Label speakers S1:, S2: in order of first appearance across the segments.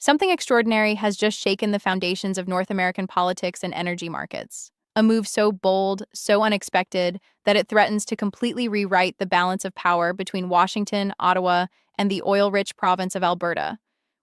S1: Something extraordinary has just shaken the foundations of North American politics and energy markets. A move so bold, so unexpected, that it threatens to completely rewrite the balance of power between Washington, Ottawa, and the oil-rich province of Alberta.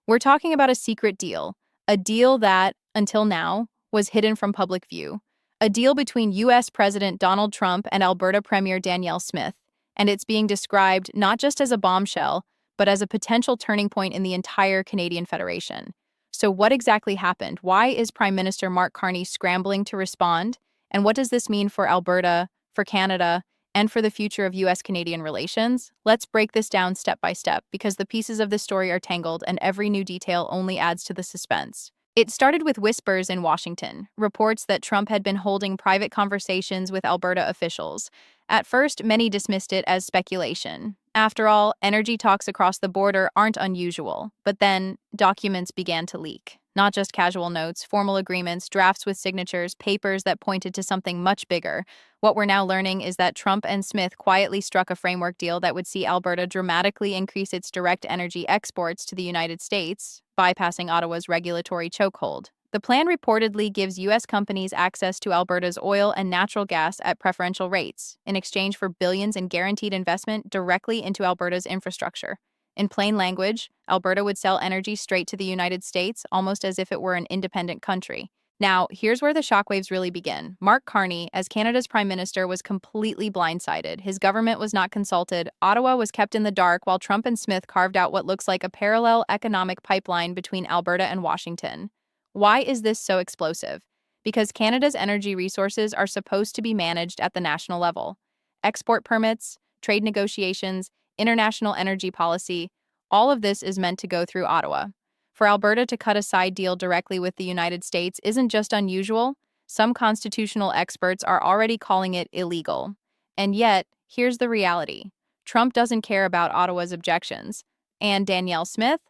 S1: We're talking about a deal that, until now, was hidden from public view. A deal between U.S. President Donald Trump and Alberta Premier Danielle Smith, and it's being described not just as a bombshell, but as a potential turning point in the entire Canadian Federation. So, what exactly happened? Why is Prime Minister Mark Carney scrambling to respond? And what does this mean for Alberta, for Canada, and for the future of US Canadian relations? Let's break this down step by step because the pieces of this story are tangled and every new detail only adds to the suspense. It started with whispers in Washington, reports that Trump had been holding private conversations with Alberta officials. At first, many dismissed it as speculation. After all, energy talks across the border aren't unusual. But then, documents began to leak. Not just casual notes, formal agreements, drafts with signatures, papers that pointed to something much bigger. What we're now learning is that Trump and Smith quietly struck a framework deal that would see Alberta dramatically increase its direct energy exports to the United States, bypassing Ottawa's regulatory chokehold. The plan reportedly gives U.S. companies access to Alberta's oil and natural gas at preferential rates, in exchange for billions in guaranteed investment directly into Alberta's infrastructure. In plain language, Alberta would sell energy straight to the United States, almost as if it were an independent country. Now, here's where the shockwaves really begin. Mark Carney, as Canada's Prime Minister, was completely blindsided. His government was not consulted. Ottawa was kept in the dark while Trump and Smith carved out what looks like a parallel economic pipeline between Alberta and Washington. Why is this so explosive? Because Canada's energy resources are supposed to be managed at the national level. Export permits, trade negotiations, international energy policy, all of this is meant to go through Ottawa. For Alberta to cut a side deal directly with the United States isn't just unusual, some constitutional experts are already calling it illegal. And yet, here's the reality. Trump doesn't care about Ottawa's objections. And Danielle Smith?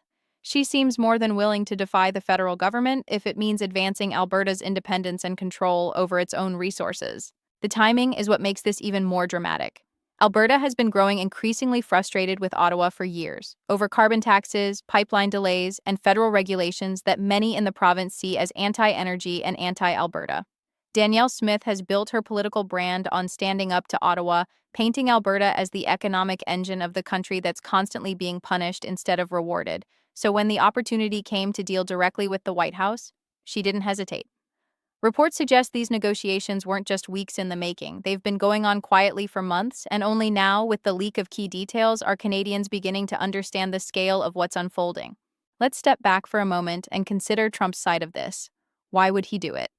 S1: She seems more than willing to defy the federal government if it means advancing Alberta's independence and control over its own resources. The timing is what makes this even more dramatic. Alberta has been growing increasingly frustrated with Ottawa for years, over carbon taxes, pipeline delays, and federal regulations that many in the province see as anti-energy and anti-Alberta. Danielle Smith has built her political brand on standing up to Ottawa, painting Alberta as the economic engine of the country that's constantly being punished instead of rewarded. So when the opportunity came to deal directly with the White House, she didn't hesitate. Reports suggest these negotiations weren't just weeks in the making. They've been going on quietly for months, and only now, with the leak of key details, are Canadians beginning to understand the scale of what's unfolding. Let's step back for a moment and consider Trump's side of this. Why would he do it?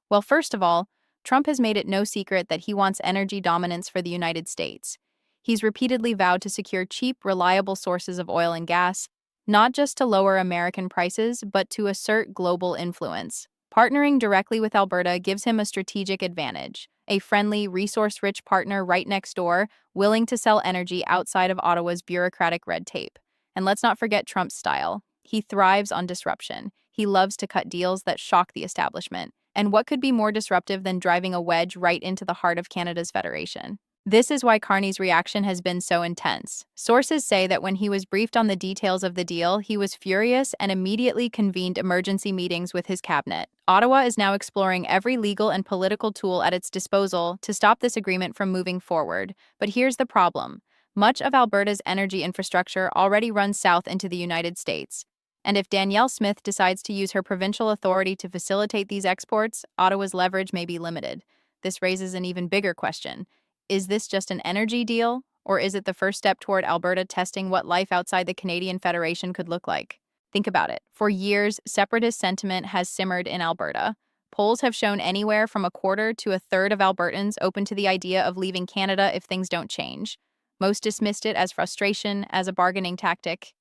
S1: Well, first of all, Trump has made it no secret that he wants energy dominance for the United States. He's repeatedly vowed to secure cheap, reliable sources of oil and gas, not just to lower American prices, but to assert global influence. Partnering directly with Alberta gives him a strategic advantage, a friendly, resource-rich partner right next door, willing to sell energy outside of Ottawa's bureaucratic red tape. And let's not forget Trump's style. He thrives on disruption. He loves to cut deals that shock the establishment. And what could be more disruptive than driving a wedge right into the heart of Canada's federation? This is why Carney's reaction has been so intense. Sources say that when he was briefed on the details of the deal, he was furious and immediately convened emergency meetings with his cabinet. Ottawa is now exploring every legal and political tool at its disposal to stop this agreement from moving forward. But here's the problem. Much of Alberta's energy infrastructure already runs south into the United States. And if Danielle Smith decides to use her provincial authority to facilitate these exports, Ottawa's leverage may be limited. This raises an even bigger question. Is this just an energy deal, or is it the first step toward Alberta testing what life outside the Canadian Federation could look like? Think about it. For years, separatist sentiment has simmered in Alberta. Polls have shown anywhere from a quarter to a third of Albertans open to the idea of leaving Canada if things don't change. Most dismissed it as frustration, as a bargaining tactic.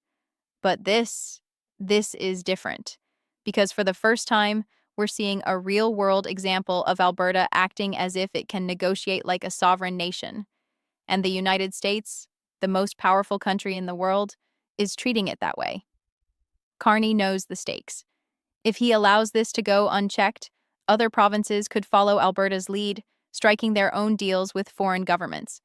S1: But this is different. Because for the first time, we're seeing a real-world example of Alberta acting as if it can negotiate like a sovereign nation. And the United States, the most powerful country in the world, is treating it that way. Carney knows the stakes. If he allows this to go unchecked, other provinces could follow Alberta's lead, striking their own deals with foreign governments.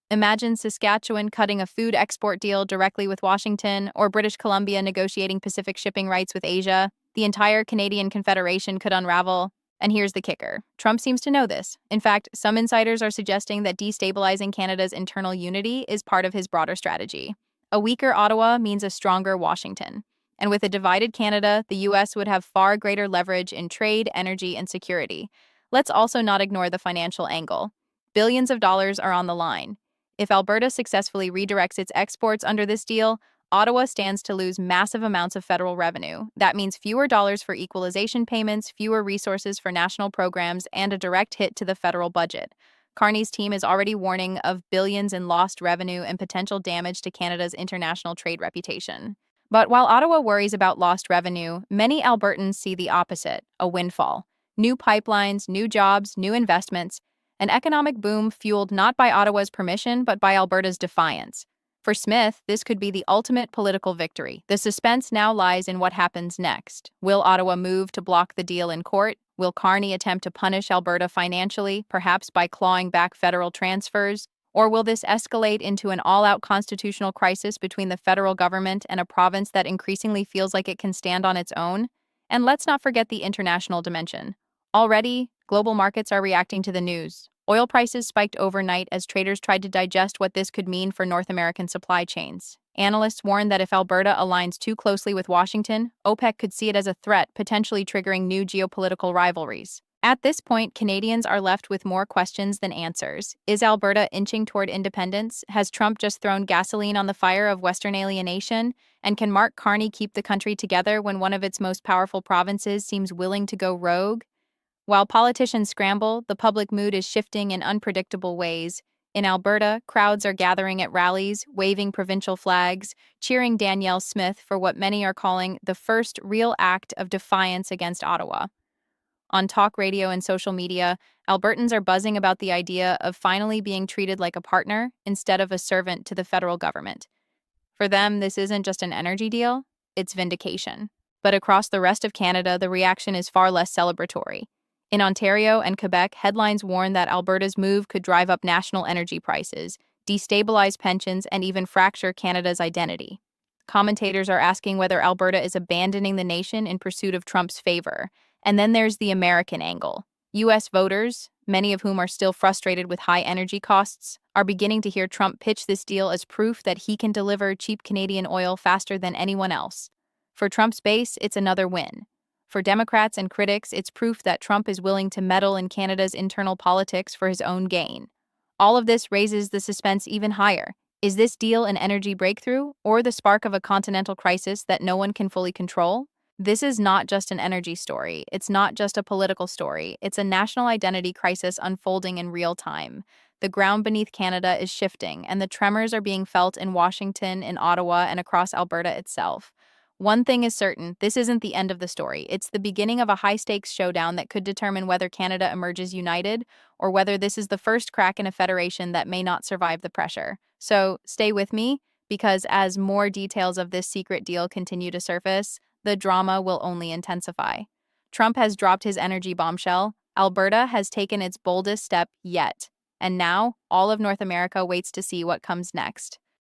S1: Imagine Saskatchewan cutting a food export deal directly with Washington, or British Columbia negotiating Pacific shipping rights with Asia. The entire Canadian Confederation could unravel. And here's the kicker. Trump seems to know this. In fact, some insiders are suggesting that destabilizing Canada's internal unity is part of his broader strategy. A weaker Ottawa means a stronger Washington. And with a divided Canada, the US would have far greater leverage in trade, energy, and security. Let's also not ignore the financial angle. Billions of dollars are on the line. If Alberta successfully redirects its exports under this deal, Ottawa stands to lose massive amounts of federal revenue. That means fewer dollars for equalization payments, fewer resources for national programs, and a direct hit to the federal budget. Carney's team is already warning of billions in lost revenue and potential damage to Canada's international trade reputation. But while Ottawa worries about lost revenue, many Albertans see the opposite, a windfall. New pipelines, new jobs, new investments, an economic boom fueled not by Ottawa's permission, but by Alberta's defiance. For Smith, this could be the ultimate political victory. The suspense now lies in what happens next. Will Ottawa move to block the deal in court? Will Carney attempt to punish Alberta financially, perhaps by clawing back federal transfers? Or will this escalate into an all-out constitutional crisis between the federal government and a province that increasingly feels like it can stand on its own? And let's not forget the international dimension. Already, global markets are reacting to the news. Oil prices spiked overnight as traders tried to digest what this could mean for North American supply chains. Analysts warn that if Alberta aligns too closely with Washington, OPEC could see it as a threat, potentially triggering new geopolitical rivalries. At this point, Canadians are left with more questions than answers. Is Alberta inching toward independence? Has Trump just thrown gasoline on the fire of Western alienation? And can Mark Carney keep the country together when one of its most powerful provinces seems willing to go rogue? While politicians scramble, the public mood is shifting in unpredictable ways. In Alberta, crowds are gathering at rallies, waving provincial flags, cheering Danielle Smith for what many are calling the first real act of defiance against Ottawa. On talk radio and social media, Albertans are buzzing about the idea of finally being treated like a partner instead of a servant to the federal government. For them, this isn't just an energy deal, it's vindication. But across the rest of Canada, the reaction is far less celebratory. In Ontario and Quebec, headlines warn that Alberta's move could drive up national energy prices, destabilize pensions, and even fracture Canada's identity. Commentators are asking whether Alberta is abandoning the nation in pursuit of Trump's favor. And then there's the American angle. U.S. voters, many of whom are still frustrated with high energy costs, are beginning to hear Trump pitch this deal as proof that he can deliver cheap Canadian oil faster than anyone else. For Trump's base, it's another win. For Democrats and critics, it's proof that Trump is willing to meddle in Canada's internal politics for his own gain. All of this raises the suspense even higher. Is this deal an energy breakthrough, or the spark of a continental crisis that no one can fully control? This is not just an energy story. It's not just a political story. It's a national identity crisis unfolding in real time. The ground beneath Canada is shifting, and the tremors are being felt in Washington, in Ottawa, and across Alberta itself. One thing is certain, this isn't the end of the story. It's the beginning of a high-stakes showdown that could determine whether Canada emerges united or whether this is the first crack in a federation that may not survive the pressure. So stay with me, because as more details of this secret deal continue to surface, the drama will only intensify. Trump has dropped his energy bombshell. Alberta has taken its boldest step yet. And now, all of North America waits to see what comes next.